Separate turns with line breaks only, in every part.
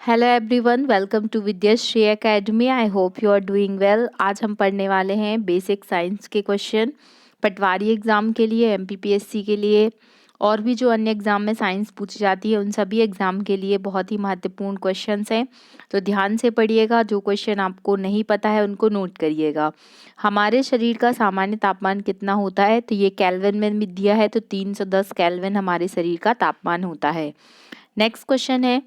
Hello everyone, welcome to Vidyashree academy. I hope you are doing well. आज हम पढ़ने वाले हैं बेसिक साइंस के क्वेश्चन पटवारी एग्ज़ाम के लिए, एमपीपीएससी के लिए और भी जो अन्य एग्ज़ाम में साइंस पूछी जाती है उन सभी एग्ज़ाम के लिए बहुत ही महत्वपूर्ण क्वेश्चंस हैं। तो ध्यान से पढ़िएगा, जो क्वेश्चन आपको नहीं पता है उनको नोट करिएगा। हमारे शरीर का सामान्य तापमान कितना होता है? तो ये केल्विन में दिया है, तो 310 केल्विन हमारे शरीर का तापमान होता है। नेक्स्ट क्वेश्चन है,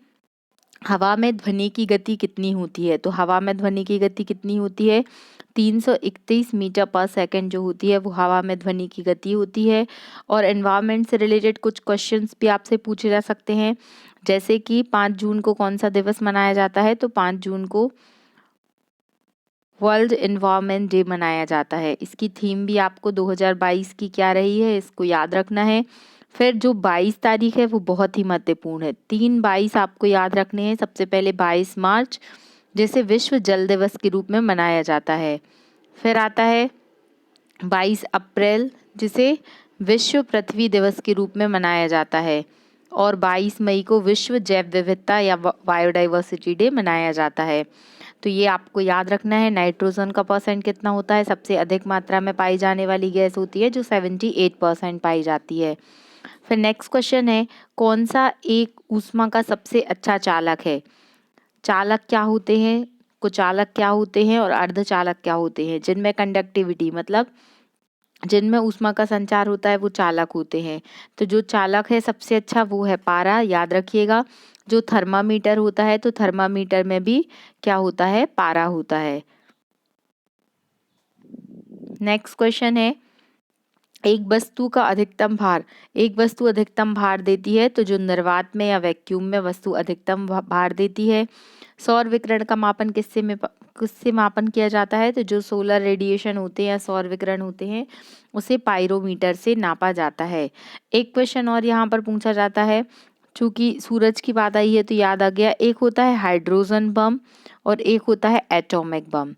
हवा में ध्वनि की गति कितनी होती है? तो हवा में ध्वनि की गति कितनी होती है? 331 मीटर पर सेकंड जो होती है वो हवा में ध्वनि की गति होती है। और एनवायरनमेंट से रिलेटेड कुछ क्वेश्चंस भी आपसे पूछे जा सकते हैं, जैसे कि 5 जून को कौन सा दिवस मनाया जाता है? तो 5 जून को वर्ल्ड एनवायरनमेंट डे मनाया जाता है। इसकी थीम भी आपको 2022 की क्या रही है इसको याद रखना है। फिर जो 22 तारीख है वो बहुत ही महत्वपूर्ण है। 3/22 आपको याद रखने हैं। सबसे पहले 22 मार्च, जिसे विश्व जल दिवस के रूप में मनाया जाता है। फिर आता है 22 अप्रैल, जिसे विश्व पृथ्वी दिवस के रूप में मनाया जाता है। और 22 मई को विश्व जैव विविधता या बायोडाइवर्सिटी डे मनाया जाता है। तो ये आपको याद रखना है। नाइट्रोजन का परसेंट कितना होता है? सबसे अधिक मात्रा में पाई जाने वाली गैस होती है जो 78% पाई जाती है। फिर नेक्स्ट क्वेश्चन है, कौन सा एक ऊष्मा का सबसे अच्छा चालक है? चालक क्या होते हैं, कुचालक क्या होते हैं और अर्धचालक क्या होते हैं? जिनमें कंडक्टिविटी मतलब जिनमें ऊष्मा का संचार होता है वो चालक होते हैं। तो जो चालक है सबसे अच्छा वो है पारा, याद रखिएगा। जो थर्मामीटर होता है तो थर्मामीटर में भी क्या होता है? पारा होता है। नेक्स्ट क्वेश्चन है, एक वस्तु अधिकतम भार देती है, तो जो निर्वात में या वैक्यूम में वस्तु अधिकतम भार देती है। सौर विकिरण का मापन किससे मापन किया जाता है? तो जो सोलर रेडिएशन होते हैं या सौर विकिरण होते हैं उसे पायरोमीटर से नापा जाता है। एक क्वेश्चन और यहाँ पर पूछा जाता है, चूंकि सूरज की बात आई है तो याद आ गया। एक होता है हाइड्रोजन बम और एक होता है एटॉमिक बम।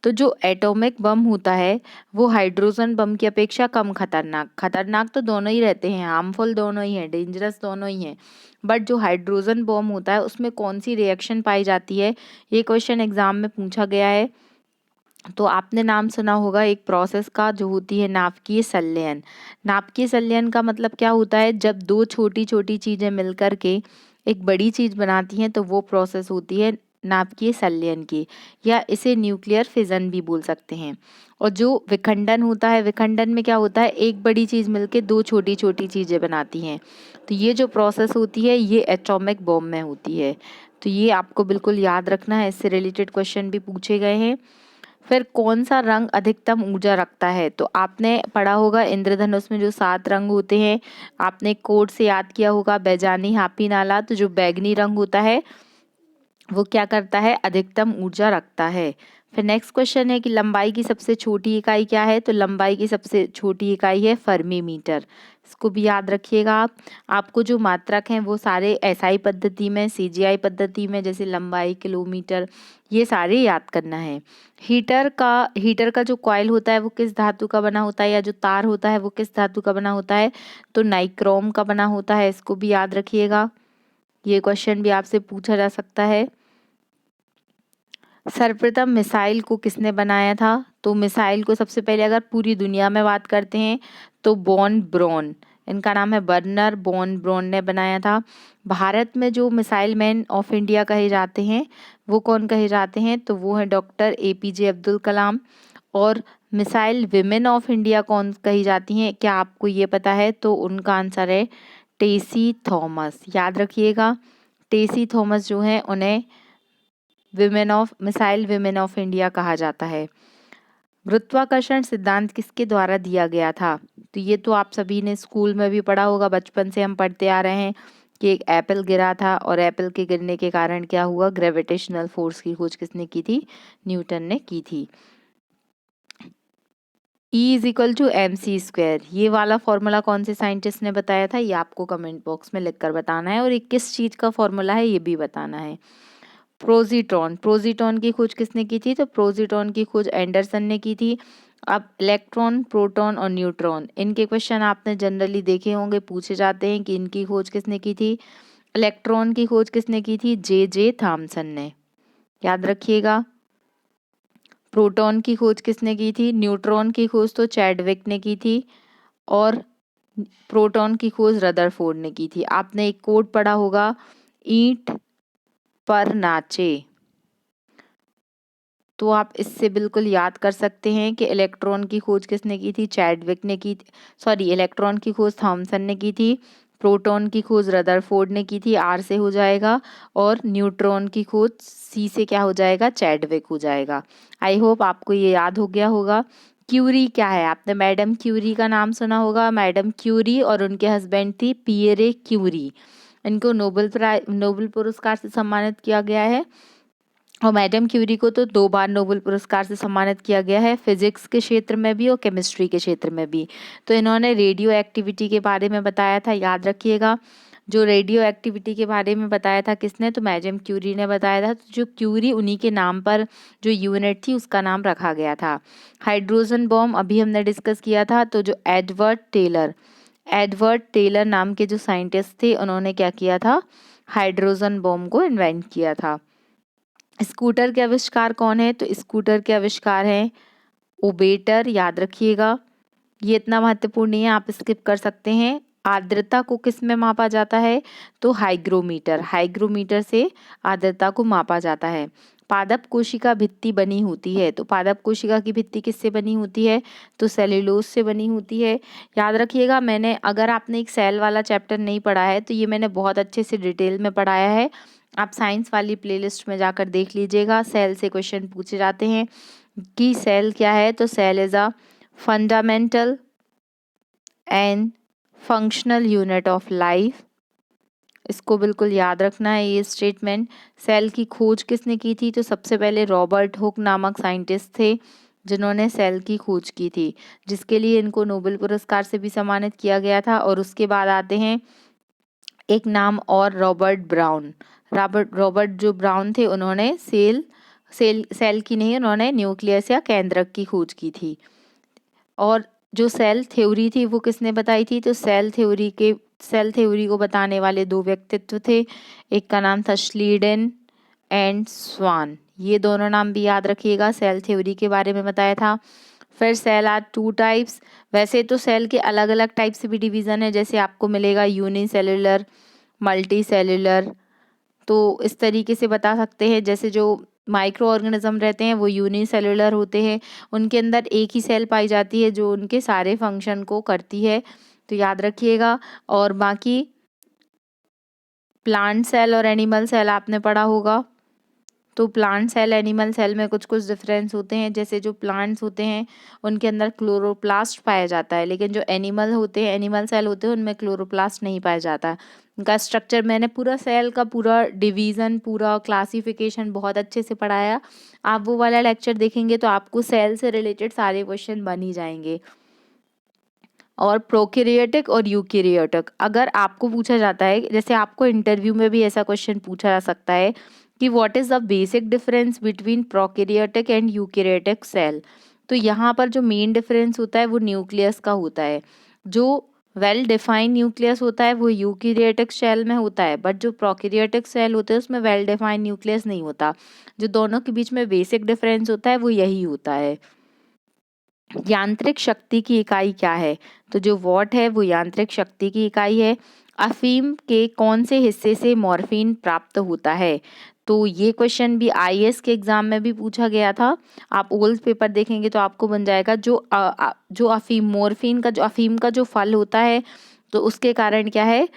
तो जो एटॉमिक बम होता है वो हाइड्रोजन बम की अपेक्षा कम खतरनाक तो दोनों ही रहते हैं, हार्मफुल दोनों ही हैं, डेंजरस दोनों ही हैं। बट जो हाइड्रोजन बम होता है उसमें कौन सी रिएक्शन पाई जाती है? ये क्वेश्चन एग्जाम में पूछा गया है। तो आपने नाम सुना होगा एक प्रोसेस का, जो होती है नाभिकीय संलयन। नाभिकीय संलयन का मतलब क्या होता है? जब दो छोटी छोटी चीजें मिलकर के एक बड़ी चीज बनाती हैं तो वो प्रोसेस होती है नाभिकीय संलयन की, या इसे न्यूक्लियर फिजन भी बोल सकते हैं। और जो विखंडन होता है, विखंडन में क्या होता है? एक बड़ी चीज मिलके दो छोटी छोटी चीजें बनाती हैं। तो ये जो प्रोसेस होती है ये एटॉमिक बॉम्ब में होती है। तो ये आपको बिल्कुल याद रखना है, इससे रिलेटेड क्वेश्चन भी पूछे गए हैं। फिर कौन सा रंग अधिकतम ऊर्जा रखता है? तो आपने पढ़ा होगा इंद्रधनुष में जो 7 रंग होते हैं, आपने कोड से याद किया होगा बैजानी हापी नाला। तो जो बैगनी रंग होता है वो क्या करता है? अधिकतम ऊर्जा रखता है। फिर नेक्स्ट क्वेश्चन है कि लंबाई की सबसे छोटी इकाई क्या है? तो लंबाई की सबसे छोटी इकाई है फर्मी मीटर। इसको भी याद रखिएगा आप। आपको जो मात्रक हैं वो सारे एसआई पद्धति में, सीजीआई पद्धति में, जैसे लंबाई, किलोमीटर, ये सारे याद करना है। हीटर का जो कॉइल होता है वो किस धातु का बना होता है, या जो तार होता है वो किस धातु का बना होता है? तो नाइक्रोम का बना होता है। इसको भी याद रखिएगा, ये क्वेश्चन भी आपसे पूछा जा सकता है। सर्वप्रथम मिसाइल को किसने बनाया था? तो मिसाइल को सबसे पहले अगर पूरी दुनिया में बात करते हैं तो बॉन ब्रॉन, इनका नाम है बर्नर बॉन ब्रॉन ने बनाया था। भारत में जो मिसाइल मैन ऑफ इंडिया कहे जाते हैं वो कौन कहे जाते हैं? तो वो है डॉक्टर एपीजे अब्दुल कलाम। और मिसाइल विमेन ऑफ इंडिया कौन कही जाती हैं? क्या आपको ये पता है? तो उनका आंसर है टेसी थॉमस, याद रखिएगा। टेसी थॉमस जो है उन्हें मिसाइल विमेन ऑफ इंडिया कहा जाता है। गुरुत्वाकर्षण सिद्धांत किसके द्वारा दिया गया था? तो ये तो आप सभी ने स्कूल में भी पढ़ा होगा, बचपन से हम पढ़ते आ रहे हैं कि एक एप्पल गिरा था और एप्पल के गिरने के कारण क्या हुआ? ग्रेविटेशनल फोर्स की खोज किसने की थी? न्यूटन ने की थी। E=mc², ये वाला फॉर्मूला कौन से साइंटिस्ट ने बताया था? ये आपको कमेंट बॉक्स में लिखकर बताना है। और ये किस चीज का फॉर्मूला है ये भी बताना है। प्रोजीट्रॉन की खोज किसने की थी? तो प्रोजीट्रॉन की खोज एंडरसन ने की थी। अब इलेक्ट्रॉन, प्रोटॉन और न्यूट्रॉन, इनके क्वेश्चन आपने जनरली देखे होंगे, पूछे जाते हैं कि इनकी खोज किसने की थी? इलेक्ट्रॉन की खोज किसने की थी? जे थॉमसन ने, याद रखिएगा। प्रोटॉन की खोज किसने की थी? न्यूट्रॉन की खोज तो चैडविक ने की थी और प्रोटॉन की खोज रदरफोर्ड ने की थी। आपने एक कोट पढ़ा होगा, ईंट पर नाचे, तो आप इससे बिल्कुल याद कर सकते हैं कि इलेक्ट्रॉन की खोज किसने की थी? चैडविक ने की, सॉरी, इलेक्ट्रॉन की खोज थॉमसन ने की थी, प्रोटॉन की खोज रदरफोर्ड ने की थी, आर से हो जाएगा, और न्यूट्रॉन की खोज सी से क्या हो जाएगा? चैडविक हो जाएगा। आई होप आपको ये याद हो गया होगा। क्यूरी क्या है? आपने मैडम क्यूरी का नाम सुना होगा। मैडम क्यूरी और उनके हस्बैंड थी पियरे क्यूरी। इनको नोबेल पुरस्कार से सम्मानित किया गया है, और मैडम क्यूरी को तो 2 बार नोबेल पुरस्कार से सम्मानित किया गया है, फिजिक्स के क्षेत्र में भी और केमिस्ट्री के क्षेत्र में भी। तो इन्होंने रेडियो एक्टिविटी के बारे में बताया था, याद रखिएगा। जो रेडियो एक्टिविटी के बारे में बताया था किसने? तो मैडम क्यूरी ने बताया था। तो जो क्यूरी, उन्हीं के नाम पर जो यूनिट थी उसका नाम रखा गया था। हाइड्रोजन बॉम्ब अभी हमने डिस्कस किया था। तो जो एडवर्ड टेलर नाम के जो साइंटिस्ट थे, उन्होंने क्या किया था? हाइड्रोजन बॉम्ब को इन्वेंट किया था। स्कूटर के आविष्कार कौन है? तो स्कूटर के आविष्कार हैं ओबेटर, याद रखिएगा। ये इतना महत्वपूर्ण नहीं है, आप स्किप कर सकते हैं। आर्द्रता को किस में मापा जाता है? तो हाइग्रोमीटर से आर्द्रता को मापा जाता है। पादप कोशिका भित्ति बनी होती है, तो पादप कोशिका की भित्ति किससे बनी होती है? तो सेल्यूलोज से बनी होती है। याद रखिएगा, अगर आपने एक सेल वाला चैप्टर नहीं पढ़ा है तो ये मैंने बहुत अच्छे से डिटेल में पढ़ाया है। आप साइंस वाली प्लेलिस्ट में जाकर देख लीजिएगा। सेल से क्वेश्चन पूछे जाते हैं कि सेल क्या है? तो cell is a fundamental and functional unit of life. इसको बिल्कुल याद रखना है ये स्टेटमेंट। सेल की खोज किसने की थी? तो सबसे पहले रॉबर्ट हुक नामक साइंटिस्ट थे जिन्होंने सेल की खोज की थी, जिसके लिए इनको नोबेल पुरस्कार से भी सम्मानित किया गया था। और उसके बाद आते हैं एक नाम और, रॉबर्ट ब्राउन। रॉबर्ट जो ब्राउन थे, उन्होंने सेल की नहीं, उन्होंने न्यूक्लियस या केंद्रक की खोज की थी। और जो सेल थ्योरी थी वो किसने बताई थी? तो सेल थ्योरी को बताने वाले 2 व्यक्तित्व थे। एक का नाम था श्लीडेन एंड स्वान। ये दोनों नाम भी याद रखिएगा। सेल थ्योरी के बारे में बताया था। फिर सेल आर 2 टाइप्स। वैसे तो सेल के अलग अलग टाइप से भी डिवीजन है, जैसे आपको मिलेगा यूनिसेलुलर, मल्टी सेलुलर। तो इस तरीके से बता सकते हैं, जैसे जो माइक्रो ऑर्गेनिज्म रहते हैं वो यूनिसेलुलर होते हैं, उनके अंदर एक ही सेल पाई जाती है जो उनके सारे फंक्शन को करती है, तो याद रखिएगा। और बाकी प्लांट सेल और एनिमल सेल आपने पढ़ा होगा। तो प्लांट सेल, एनिमल सेल में कुछ कुछ डिफरेंस होते हैं। जैसे जो प्लांट्स होते हैं उनके अंदर क्लोरोप्लास्ट पाया जाता है, लेकिन जो एनिमल सेल होते हैं उनमें क्लोरोप्लास्ट नहीं पाया जाता। उनका स्ट्रक्चर, मैंने पूरा सेल का पूरा डिवीज़न, पूरा क्लासिफिकेशन बहुत अच्छे से पढ़ाया। आप वो वाला लेक्चर देखेंगे तो आपको सेल से रिलेटेड सारे क्वेश्चन बन ही जाएंगे। और प्रोकैरियोटिक और यूकैरियोटिक, अगर आपको पूछा जाता है, जैसे आपको इंटरव्यू में भी ऐसा क्वेश्चन पूछा जा सकता है कि what is the basic difference between prokaryotic and eukaryotic cell, तो यहाँ पर जो मेन डिफरेंस होता है वो न्यूक्लियस का होता है। जो वेल डिफाइंड न्यूक्लियस होता है वो यूकैरियोटिक सेल में होता है, बट जो प्रोकैरियोटिक सेल होते हैं उसमें वेल डिफाइंड न्यूक्लियस नहीं होता। जो दोनों के बीच में बेसिक डिफरेंस होता है वो यही होता है। यांत्रिक शक्ति की इकाई क्या है? तो जो वॉट है वो यांत्रिक शक्ति की इकाई है। अफीम के कौन से हिस्से से मॉर्फिन प्राप्त होता है? तो ये क्वेश्चन भी आईएएस के एग्जाम में भी पूछा गया था। आप ओल्ड पेपर देखेंगे तो आपको बन जाएगा। जो अफीम का जो फल होता है, तो उसके कारण क्या है,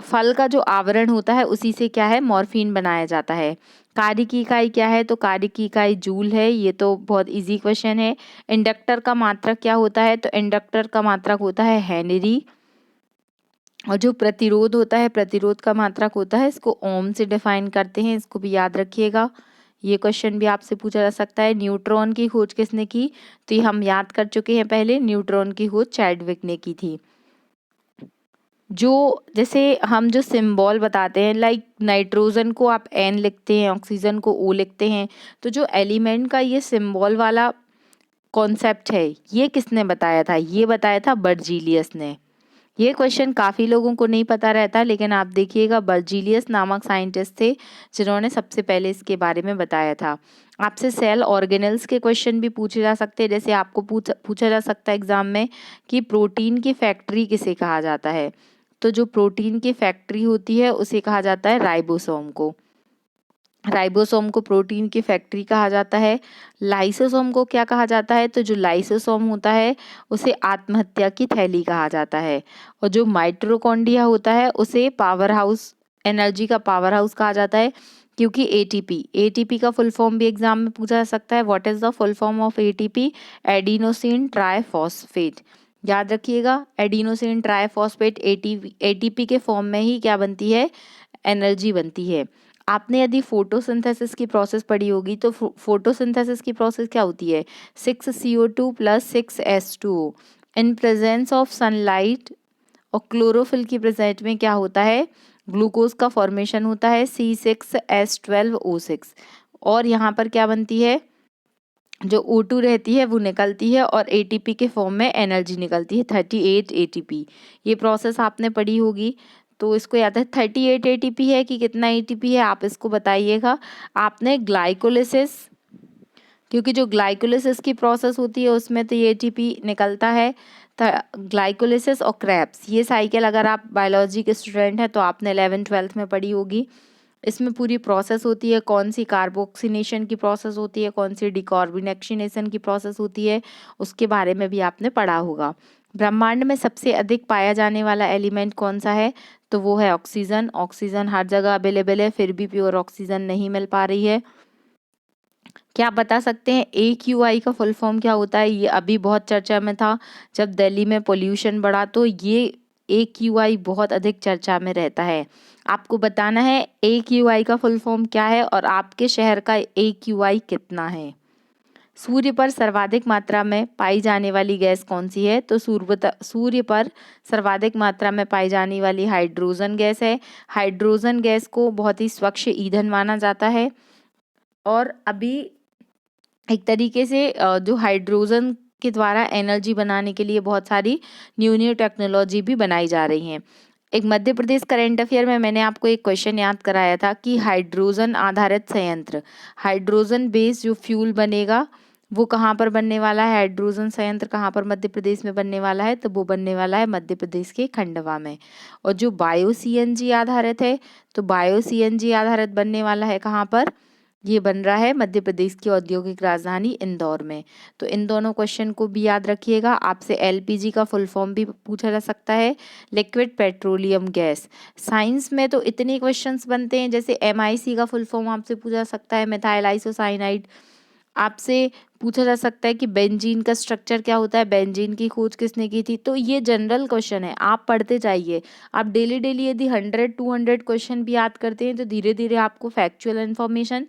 फल का जो आवरण होता है उसी से क्या है, मॉर्फिन बनाया जाता है। कार्य की इकाई क्या है? तो कार्य की इकाई जूल है। ये तो बहुत इजी क्वेश्चन है। इंडक्टर का मात्रक क्या होता है? तो इंडक्टर का मात्रक होता है हेनरी। और जो प्रतिरोध होता है, प्रतिरोध का मात्रक होता है, इसको ओम से डिफाइन करते हैं, इसको भी याद रखिएगा। ये क्वेश्चन भी आपसे पूछा जा सकता है। न्यूट्रॉन की खोज किसने की? तो ये हम याद कर चुके हैं पहले, न्यूट्रॉन की खोज चैडविक ने की थी। जो जैसे हम जो सिंबल बताते हैं, लाइक नाइट्रोजन को आप एन लिखते हैं, ऑक्सीजन को ओ लिखते हैं, तो जो एलिमेंट का ये सिंबल वाला कॉन्सेप्ट है ये किसने बताया था? ये बताया था बर्जीलियस ने। ये क्वेश्चन काफ़ी लोगों को नहीं पता रहता, लेकिन आप देखिएगा बर्जीलियस नामक साइंटिस्ट थे जिन्होंने सबसे पहले इसके बारे में बताया था। आपसे सेल ऑर्गेनेल्स के क्वेश्चन भी पूछे जा सकते हैं, जैसे आपको पूछा जा सकता है एग्जाम में कि प्रोटीन की फैक्ट्री किसे कहा जाता है। तो जो प्रोटीन की फैक्ट्री होती है उसे कहा जाता है राइबोसोम को। राइबोसोम को प्रोटीन की फैक्ट्री कहा जाता है। लाइसोसोम को क्या कहा जाता है? तो जो लाइसोसोम होता है उसे आत्महत्या की थैली कहा जाता है। और जो माइटोकॉन्ड्रिया होता है उसे पावर हाउस, एनर्जी का पावर हाउस कहा जाता है, क्योंकि एटीपी का फुल फॉर्म भी एग्जाम में पूछा जा सकता है। What is the full form of ATP? Adenosine triphosphate. याद रखिएगा, एडिनोसिन ट्राइफॉस्फेट एटीपी के फॉर्म में ही क्या बनती है? एनर्जी बनती है। आपने यदि फोटोसिंथेसिस की प्रोसेस पढ़ी होगी तो फोटोसिंथेसिस की प्रोसेस क्या होती है? 6CO2 + 6H2O in presence of sunlight, और क्लोरोफिल की प्रेजेंट में क्या होता है? ग्लूकोज का फॉर्मेशन होता है C6H12O6। और यहाँ पर क्या बनती है? जो O2 रहती है वो निकलती है और एटीपी के फॉर्म में एनर्जी निकलती है 38 एटीपी। ये प्रोसेस आपने पढ़ी होगी, तो इसको याद है 38 एटीपी है कि कितना एटीपी है, आप इसको बताइएगा। आपने ग्लाइकोलिसिस, क्योंकि जो ग्लाइकोलिसिस की प्रोसेस होती है उसमें तो ये एटीपी निकलता है। ग्लाइकोलिसिस और क्रेब्स, ये साइकिल अगर आप बायोलॉजी के स्टूडेंट हैं तो आपने 11th-12th में पढ़ी होगी। इसमें पूरी प्रोसेस होती है, कौन सी कार्बोक्सिनेशन की प्रोसेस होती है, कौन सी डिकार्बोनेक्शिनेशन की प्रोसेस होती है, उसके बारे में भी आपने पढ़ा होगा। ब्रह्मांड में सबसे अधिक पाया जाने वाला एलिमेंट कौन सा है? तो वो है ऑक्सीजन। ऑक्सीजन हर जगह अवेलेबल है, फिर भी प्योर ऑक्सीजन नहीं मिल पा रही है। क्या आप बता सकते हैं AQI का फुल फॉर्म क्या होता है? ये अभी बहुत चर्चा में था जब दिल्ली में पोल्यूशन बढ़ा, तो ये AQI बहुत अधिक चर्चा में रहता है। आपको बताना है AQI का फुल फॉर्म क्या है और आपके शहर का AQI कितना है। सूर्य पर सर्वाधिक मात्रा में पाई जाने वाली गैस कौन सी है? तो सूर्य पर सर्वाधिक मात्रा में पाई जाने वाली हाइड्रोजन गैस है। हाइड्रोजन गैस को बहुत ही स्वच्छ ईंधन माना जाता है। और अभी एक तरीके से जो हाइड्रोजन के द्वारा एनर्जी बनाने के लिए बहुत सारी न्यू टेक्नोलॉजी भी बनाई जा रही हैं। एक मध्य प्रदेश करंट अफेयर में मैंने आपको एक क्वेश्चन याद कराया था कि हाइड्रोजन आधारित संयंत्र, हाइड्रोजन बेस्ड जो फ्यूल बनेगा वो कहाँ पर बनने वाला है? हाइड्रोजन संयंत्र कहाँ पर मध्य प्रदेश में बनने वाला है? तो वो बनने वाला है मध्य प्रदेश के खंडवा में। और जो बायो CNG आधारित है, तो बायो CNG आधारित बनने वाला है कहाँ पर? ये बन रहा है मध्य प्रदेश की औद्योगिक राजधानी इंदौर में। तो इन दोनों क्वेश्चन को भी याद रखिएगा। आपसे LPG का फुल फॉर्म भी पूछा जा सकता है, लिक्विड पेट्रोलियम गैस। साइंस में तो इतने क्वेश्चंस बनते हैं, जैसे MIC का फुल फॉर्म आपसे पूछा जा सकता है, मिथाइल आइसोसाइनाइड। आपसे पूछा जा सकता है कि बेंजीन का स्ट्रक्चर क्या होता है, बेंजीन की खोज किसने की थी। तो ये जनरल क्वेश्चन है, आप पढ़ते जाइए। आप डेली डेली यदि 100-200 क्वेश्चन भी याद करते हैं तो धीरे धीरे आपको फैक्चुअल इन्फॉर्मेशन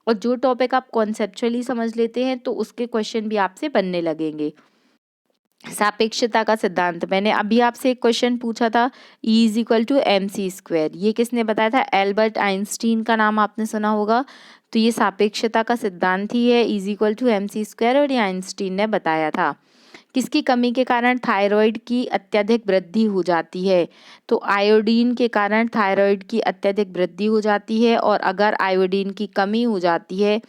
और जो टॉपिक आप कॉन्सेप्चुअली समझ लेते हैं तो उसके क्वेश्चन भी आपसे बनने लगेंगे। सापेक्षता का सिद्धांत, मैंने अभी आपसे एक क्वेश्चन पूछा था, E=mc²। ये किसने बताया था? एल्बर्ट आइंस्टीन का नाम आपने सुना होगा। तो ये सापेक्षता का सिद्धांत ही है, E=mc², और ये आइंस्टीन ने बताया था। किसकी कमी के कारण थायराइड की अत्यधिक वृद्धि हो जाती है? तो आयोडीन के कारण थायराइड की अत्यधिक वृद्धि हो जाती है, और अगर आयोडीन की कमी हो जाती है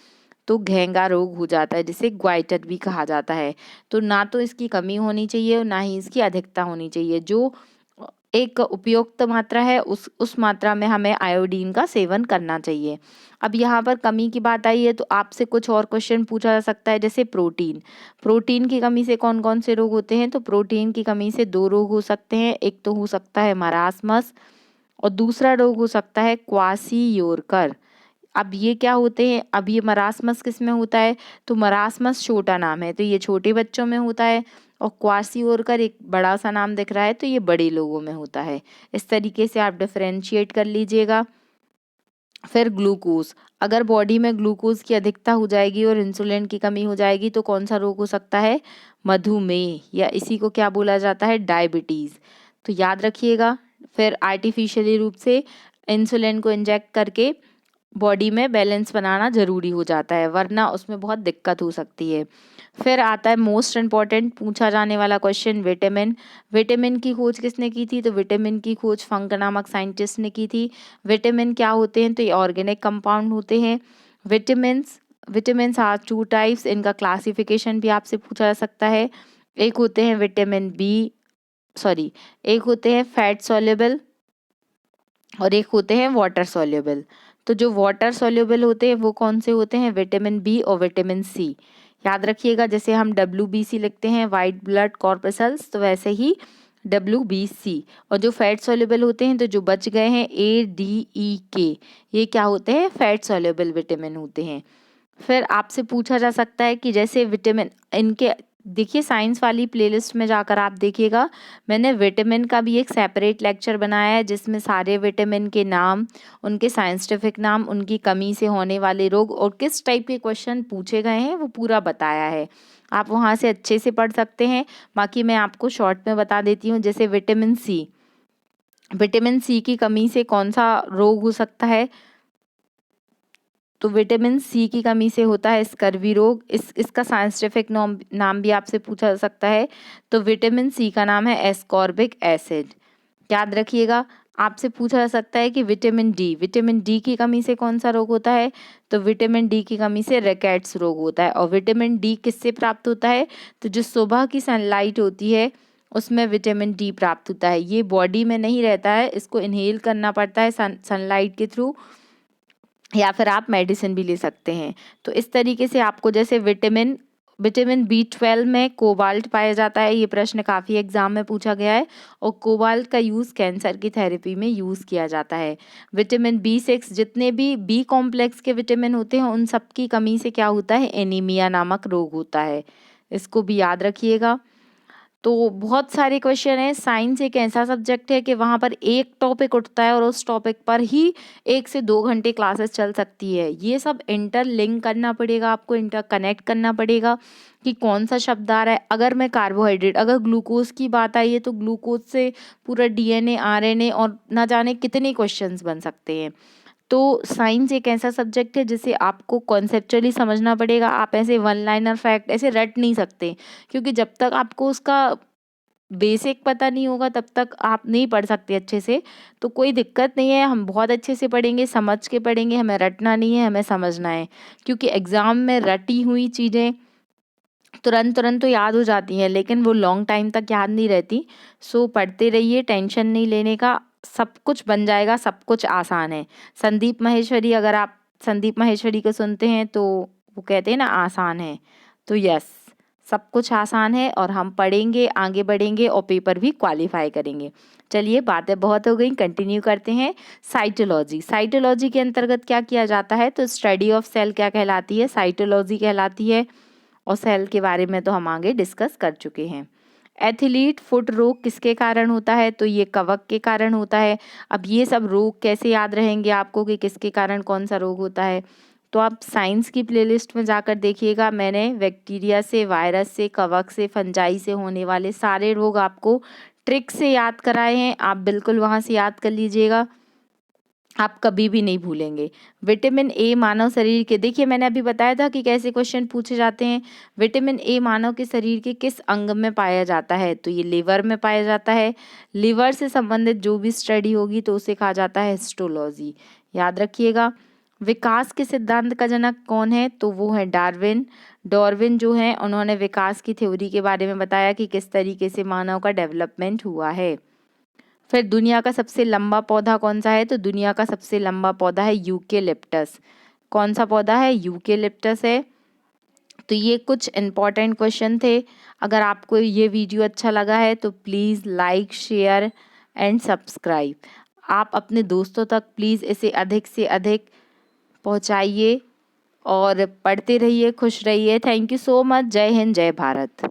तो घेंगा रोग हो जाता है, जिसे ग्वाइटर भी कहा जाता है। तो ना तो इसकी कमी होनी चाहिए और ना ही इसकी अधिकता होनी चाहिए। जो एक उपयुक्त मात्रा है उस मात्रा में हमें आयोडीन का सेवन करना चाहिए। अब यहाँ पर कमी की बात आई है तो आपसे कुछ और क्वेश्चन पूछा जा सकता है, जैसे प्रोटीन की कमी से कौन कौन से रोग होते हैं? तो प्रोटीन की कमी से 2 रोग हो सकते हैं। एक तो हो सकता है मरासमस, और दूसरा रोग हो सकता है क्वासियोरकर। अब ये क्या होते हैं? अब ये मरासमस किस में होता है? तो मरासमस छोटा नाम है, तो ये छोटे बच्चों में होता है, और क्वासियोरकर एक बड़ा सा नाम दिख रहा है तो ये बड़े लोगों में होता है। इस तरीके से आप डिफरेंशिएट कर लीजिएगा। फिर ग्लूकोज, अगर बॉडी में ग्लूकोज की अधिकता हो जाएगी और इंसुलिन की कमी हो जाएगी तो कौन सा रोग हो सकता है? मधुमेह, या इसी को क्या बोला जाता है? डायबिटीज। तो याद रखिएगा। फिर आर्टिफिशियली रूप से इंसुलिन को इंजेक्ट करके बॉडी में बैलेंस बनाना ज़रूरी हो जाता है, वरना उसमें बहुत दिक्कत हो सकती है। फिर आता है मोस्ट इम्पॉर्टेंट पूछा जाने वाला क्वेश्चन, विटामिन। विटामिन की खोज किसने की थी? तो विटामिन की खोज फंक नामक साइंटिस्ट ने की थी। विटामिन क्या होते हैं? तो ये ऑर्गेनिक कंपाउंड होते हैं। विटामिन्स आर 2 टाइप्स, इनका क्लासिफिकेशन भी आपसे पूछा जा सकता है। एक होते हैं विटामिन बी, सॉरी, एक होते हैं फैट सॉल्युबल और एक होते हैं वाटर सॉल्युबल। तो जो वाटर सॉल्युबल होते हैं वो कौन से होते हैं? विटामिन बी और विटामिन सी। याद रखिएगा, जैसे हम WBC लिखते हैं, वाइट ब्लड कॉर्पसल्स, तो वैसे ही WBC। और जो फैट सॉल्युबल होते हैं, तो जो बच गए हैं ADEK, ये क्या होते हैं? फैट सॉल्युबल विटामिन होते हैं। फिर आपसे पूछा जा सकता है कि जैसे विटामिन, इनके देखिए साइंस वाली प्लेलिस्ट में जाकर आप देखिएगा, मैंने विटामिन का भी एक सेपरेट लेक्चर बनाया है जिसमें सारे विटामिन के नाम, उनके साइंटिफिक नाम, उनकी कमी से होने वाले रोग और किस टाइप के क्वेश्चन पूछे गए हैं वो पूरा बताया है। आप वहाँ से अच्छे से पढ़ सकते हैं। बाकी मैं आपको शॉर्ट में बता देती हूँ, जैसे विटामिन सी की कमी से कौन सा रोग हो सकता है? तो विटामिन सी की कमी से होता है स्कर्वी रोग। इसका साइंटिफिक नाम भी आपसे पूछा जा सकता है। तो विटामिन सी का नाम है एस्कॉर्बिक एसिड। याद रखिएगा। आपसे पूछा जा सकता है कि विटामिन डी की कमी से कौन सा रोग होता है? तो विटामिन डी की कमी से रिकेट्स रोग होता है। और विटामिन डी किससे प्राप्त होता है? तो जो सुबह की सनलाइट होती है उसमें विटामिन डी प्राप्त होता है। ये बॉडी में नहीं रहता है, इसको इनहेल करना पड़ता है सनलाइट के थ्रू, या फिर आप मेडिसिन भी ले सकते हैं। तो इस तरीके से आपको जैसे विटामिन B12 में कोबाल्ट पाया जाता है, ये प्रश्न काफ़ी एग्जाम में पूछा गया है। और कोबाल्ट का यूज़ कैंसर की थेरेपी में यूज़ किया जाता है। विटामिन B6, जितने भी बी कॉम्प्लेक्स के विटामिन होते हैं उन सब की कमी से क्या होता है? एनीमिया नामक रोग होता है। इसको भी याद रखिएगा। तो बहुत सारे क्वेश्चन हैं। साइंस एक ऐसा सब्जेक्ट है कि वहाँ पर एक टॉपिक उठता है और उस टॉपिक पर ही 1 से 2 घंटे क्लासेस चल सकती है। ये सब इंटरलिंक करना पड़ेगा, आपको इंटरकनेक्ट करना पड़ेगा कि कौन सा शब्द आ रहा है। अगर मैं कार्बोहाइड्रेट, अगर ग्लूकोज की बात आई है तो ग्लूकोज से पूरा DNA RNA और ना जाने कितने क्वेश्चंस बन सकते हैं। तो साइंस एक ऐसा सब्जेक्ट है जिसे आपको कॉन्सेप्चुअली समझना पड़ेगा। आप ऐसे वन लाइनर फैक्ट ऐसे रट नहीं सकते, क्योंकि जब तक आपको उसका बेसिक पता नहीं होगा तब तक आप नहीं पढ़ सकते अच्छे से। तो कोई दिक्कत नहीं है, हम बहुत अच्छे से पढ़ेंगे, समझ के पढ़ेंगे, हमें रटना नहीं है, हमें समझना है। क्योंकि एग्ज़ाम में रटी हुई चीज़ें तुरंत तुरंत तो याद हो जाती हैं, लेकिन वो लॉन्ग टाइम तक याद नहीं रहती। सो पढ़ते रहिए, टेंशन नहीं लेने का, सब कुछ बन जाएगा, सब कुछ आसान है। संदीप माहेश्वरी, अगर आप संदीप माहेश्वरी को सुनते हैं तो वो कहते हैं ना आसान है। तो यस, सब कुछ आसान है और हम पढ़ेंगे, आगे बढ़ेंगे और पेपर भी क्वालिफाई करेंगे। चलिए, बातें बहुत हो गई, कंटिन्यू करते हैं। साइटोलॉजी के अंतर्गत क्या किया जाता है? तो स्टडी ऑफ सेल क्या कहलाती है? साइटोलॉजी कहलाती है। और सेल के बारे में तो हम आगे डिस्कस कर चुके हैं। एथलीट फुट रोग किसके कारण होता है? तो ये कवक के कारण होता है। अब ये सब रोग कैसे याद रहेंगे आपको कि किसके कारण कौन सा रोग होता है? तो आप साइंस की प्लेलिस्ट में जाकर देखिएगा, मैंने बैक्टीरिया से, वायरस से, कवक से, फंजाई से होने वाले सारे रोग आपको ट्रिक से याद कराए हैं। आप बिल्कुल वहाँ से याद कर लीजिएगा, आप कभी भी नहीं भूलेंगे। विटामिन ए मानव शरीर के, देखिए मैंने अभी बताया था कि कैसे क्वेश्चन पूछे जाते हैं। विटामिन ए मानव के शरीर के किस अंग में पाया जाता है? तो ये लिवर में पाया जाता है। लिवर से संबंधित जो भी स्टडी होगी तो उसे कहा जाता है हिस्टोलॉजी। याद रखिएगा। विकास के सिद्धांत का जनक कौन है? तो वो है डार्विन जो है, उन्होंने विकास की थ्योरी के बारे में बताया कि किस तरीके से मानव का डेवलपमेंट हुआ है। फिर दुनिया का सबसे लंबा पौधा कौन सा है? तो दुनिया का सबसे लंबा पौधा है यूकेलिप्टस। कौन सा पौधा है? यूकेलिप्टस है। तो ये कुछ इम्पॉर्टेंट क्वेश्चन थे। अगर आपको ये वीडियो अच्छा लगा है तो please like, share and subscribe. आप अपने दोस्तों तक प्लीज़ इसे अधिक से अधिक पहुंचाइए और पढ़ते रहिए, खुश रहिए। Thank you so much. जय हिंद, जय भारत।